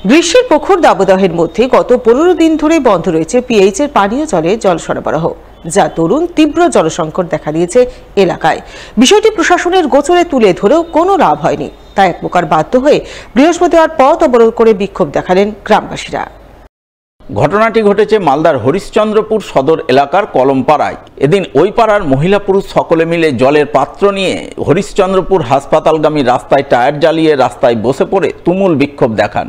গ্রীষ্মের প্রখর দাবদাহের মধ্যে গত 15 দিন ধরে বন্ধ রয়েছে পিএইচের পানীয় জলে জল সরবরাহ, যা দরুন তীব্র জলসংকট দেখা দিয়েছে এলাকায়। বিষয়টি প্রশাসনের গোচরে তুলে ধরেও কোনো লাভ হয়নি, তাই এক প্রকার বাধ্য হয়ে বৃহস্পতিবার পথ অবরোধ করে বিক্ষোভ দেখালেন গ্রামবাসীরা। ঘটনাটি ঘটেছে মালদার হরিশ্চন্দ্রপুর সদর এলাকার কলমপাড়ায়। এদিন ওই পাড়ার মহিলা পুরুষ সকলে মিলে জলের পাত্র নিয়ে হরিশ্চন্দ্রপুর হাসপাতালগামী রাস্তায় টায়ার জ্বালিয়ে রাস্তায় বসে পড়ে তুমুল বিক্ষোভ দেখান।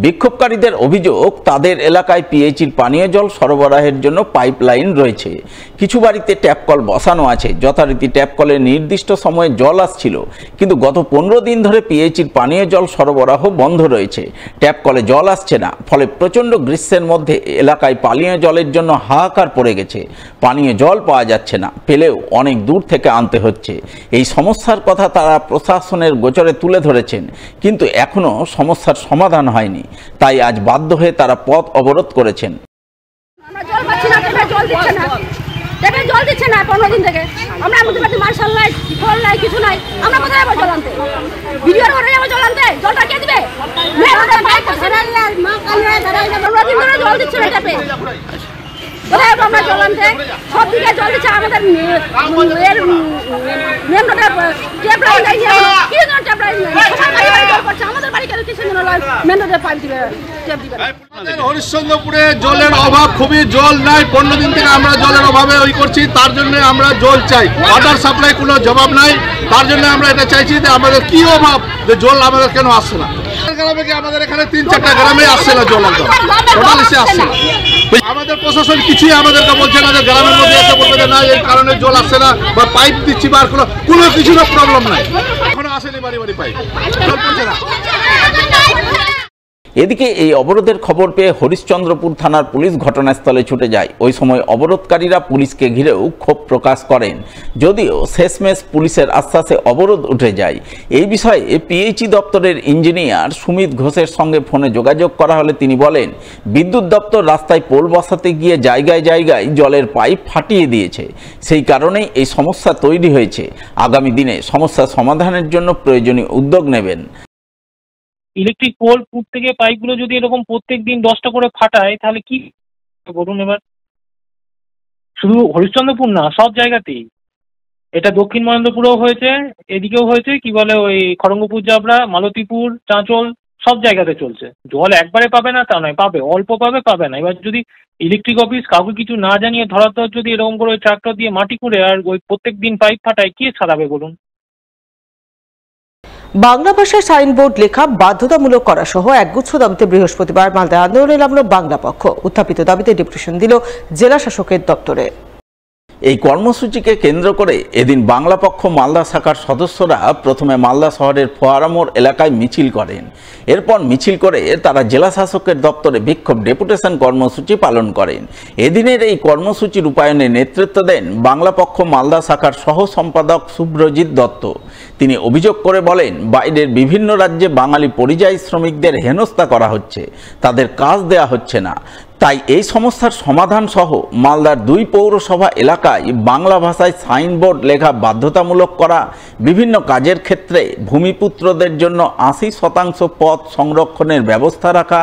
বিক্ষোভকারীদের অভিযোগ, তাদের এলাকায় পিএইচির পানীয় জল সরবরাহের জন্য পাইপলাইন রয়েছে, কিছু বাড়িতে ট্যাপকল বসানো আছে, যথারীতি ট্যাপকলে নির্দিষ্ট সময়ে জল আসছিল, কিন্তু গত 15 দিন ধরে পিএইচির পানীয় জল সরবরাহ বন্ধ রয়েছে, ট্যাপকলে জল আসছে না। ফলে প্রচণ্ড গ্রীষ্মের মধ্যে এলাকায় পানীয় জলের জন্য হাহাকার পড়ে গেছে। পানীয় জল পাওয়া যাচ্ছে না, পেলেও অনেক দূর থেকে আনতে হচ্ছে। এই সমস্যার কথা তারা প্রশাসনের গোচরে তুলে ধরেছেন, কিন্তু এখনও সমস্যার সমাধান হয়নি। তাই আজ বাধ্য হয়ে তারা পথ অবরোধ করেছেন। জল দিচ্ছে না 15 দিন থেকে। আমরা মার্শাল নাই, ফল নাই, কিছু নাই। আমরা কোথায় যাবো জল আনতে? ভিডিওর ঘরে যাবো জল আনতে? জলটা কে দিবে? জল দিচ্ছে না ট্যাপে। কোথায় যাবো আমরা জল আনতে? সব দিকে জল দিচ্ছে আমাদের হরিশ্চন্দ্রপুরে জলের অভাব খুবই, জল নাই। 15 দিন থেকে আমরা জলের অভাবে ওই করছি, তার জন্য আমরা জল চাই। ওয়াটার সাপ্লাই কোনো জবাব নাই, তার জন্য আমরা এটা চাইছি যে আমাদের কি অভাব, যে জল আমাদের কেন আসছে না। গ্রামে কি আমাদের এখানে 3-4টা গ্রামে আসছে না জল, একদম টোটাল এসে আসছে না। আমাদের প্রশাসন কিছুই আমাদেরকে বলছে না যে গ্রামের মধ্যে এসে বলবে যে না এই কারণে জল আসছে না, বা পাইপ দিচ্ছি বা কোনো কিছুর প্রবলেম নাই, এখনো আসেনি বাড়ি বাড়ি পাইপ, জল পড়ছে না। এদিকে এই অবরোধের খবর পেয়ে হরিশ্চন্দ্রপুর থানার পুলিশ ঘটনাস্থলে ছুটে যায়। ওই সময় অবরোধকারীরা পুলিশকে ঘিরেও ক্ষোভ প্রকাশ করেন, যদিও শেষমেশ পুলিশের আশ্বাসে অবরোধ উঠে যায়। এই বিষয়ে পিএইচই দপ্তরের ইঞ্জিনিয়ার সুমিত ঘোষের সঙ্গে ফোনে যোগাযোগ করা হলে তিনি বলেন, বিদ্যুৎ দপ্তর রাস্তায় পোল বসাতে গিয়ে জায়গায় জায়গায় জলের পাইপ ফাটিয়ে দিয়েছে, সেই কারণেই এই সমস্যা তৈরি হয়েছে। আগামী দিনে সমস্যা সমাধানের জন্য প্রয়োজনীয় উদ্যোগ নেবেন। ইলেকট্রিক পোল পুট থেকে পাইপগুলো যদি এরকম প্রত্যেক দিন 10টা করে ফাটায়, তাহলে কি বলুন। এবার শুধু হরিশ্চন্দ্রপুর না, সব জায়গাতেই এটা। দক্ষিণ মহেন্দ্রপুরেও হয়েছে, এদিকেও হয়েছে, কি বলে ওই খড়ঙ্গপুর জাবরা, মালতীপুর, চাঁচল, সব জায়গাতে চলছে। জল একবারে পাবে না তা নয়, পাবে, অল্প পাবে, পাবে না। এবার যদি ইলেকট্রিক অফিস কাউকে কিছু না জানিয়ে ধরাধর যদি এরকম করে ট্রাক্টর দিয়ে মাটি করে আর ওই প্রত্যেক দিন পাইপ ফাটায়, কে ছাড়াবে বলুন। বাংলা ভাষায় সাইনবোর্ড লেখা বাধ্যতামূলক করা সহ একগুচ্ছ দাবিতে বৃহস্পতিবার মালদায় আন্দোলনে নামল বাংলা পক্ষ। উত্থাপিত দাবিতে ডেপুটেশন দিল জেলা শাসকের দপ্তরে। এই কর্মসূচিকে কেন্দ্র করে এদিন বাংলা পক্ষ মালদা শাখার সদস্যরা প্রথমে মালদা শহরের ফোয়ারামোড় এলাকায় মিছিল করেন। এরপর মিছিল করে তারা জেলা শাসকের দপ্তরে বিক্ষোভ ডেপুটেশন কর্মসূচি পালন করেন। এদিনের এই কর্মসূচি রূপায়ণে নেতৃত্ব দেন বাংলা পক্ষ মালদা শাখার সহ সম্পাদক শুভ্রজিৎ দত্ত। তিনি অভিযোগ করে বলেন, বাইরের বিভিন্ন রাজ্যে বাঙালি পরিযায়ী শ্রমিকদের হেনস্থা করা হচ্ছে, তাদের কাজ দেয়া হচ্ছে না। তাই এই সমস্যার সমাধান সহ মালদার 2 পৌরসভা এলাকায় বাংলা ভাষায় সাইনবোর্ড লেখা বাধ্যতামূলক করা, বিভিন্ন কাজের ক্ষেত্রে ভূমিপুত্রদের জন্য 80% পথ সংরক্ষণের ব্যবস্থা রাখা,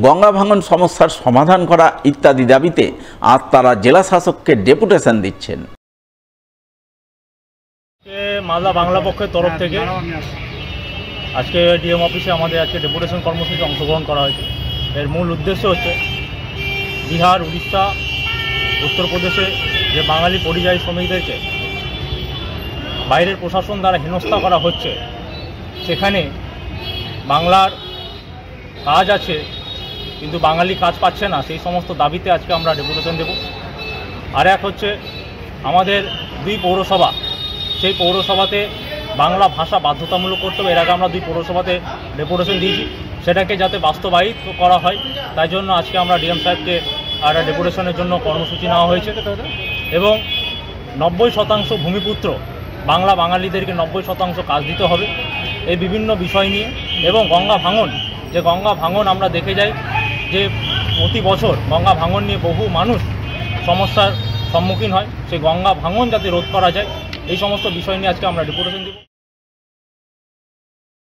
গঙ্গা ভাঙন সমস্যার সমাধান করা ইত্যাদি দাবিতে আজ তারা জেলা শাসককে ডেপুটেশন দিচ্ছেন। মালদা বাংলা পক্ষের তরফ থেকে আজকে ডিএম অফিসে আমাদের আজকে ডেপুটেশন কর্মসূচি অংশগ্রহণ করা হয়েছে। এর মূল উদ্দেশ্য হচ্ছে বিহার, উড়িষ্যা, উত্তরপ্রদেশে যে বাঙালি পরিযায়ী শ্রমিকদেরকে বাইরের প্রশাসন দ্বারা হেনস্থা করা হচ্ছে, সেখানে বাংলার কাজ আছে কিন্তু বাঙালি কাজ পাচ্ছে না, সেই সমস্ত দাবিতে আজকে আমরা ডেপুটেশন দেব। আর এক হচ্ছে আমাদের 2 পৌরসভা, সেই পৌরসভাতে বাংলা ভাষা বাধ্যতামূলক করতে হবে। এর আগে আমরা 2 পৌরসভাতে ডেপুটেশন দিয়েছি, সেটাকে যাতে বাস্তবায়িত করা হয়, তাই জন্য আজকে আমরা ডিএম সাহেবকে একটা ডেপুটেশনের জন্য কর্মসূচি নেওয়া হয়েছে। এবং 90% ভূমিপুত্র বাংলা বাঙালিদেরকে 90% কাজ দিতে হবে, এই বিভিন্ন বিষয় নিয়ে। এবং গঙ্গা ভাঙন, যে গঙ্গা ভাঙন আমরা দেখে যাই যে প্রতি বছর গঙ্গা ভাঙন নিয়ে বহু মানুষ সমস্যার সম্মুখীন হয়, সেই গঙ্গা ভাঙন যাতে রোধ করা যায়, এই সমস্ত বিষয় নিয়ে আজকে আমরা ডেপুটেশন দেব।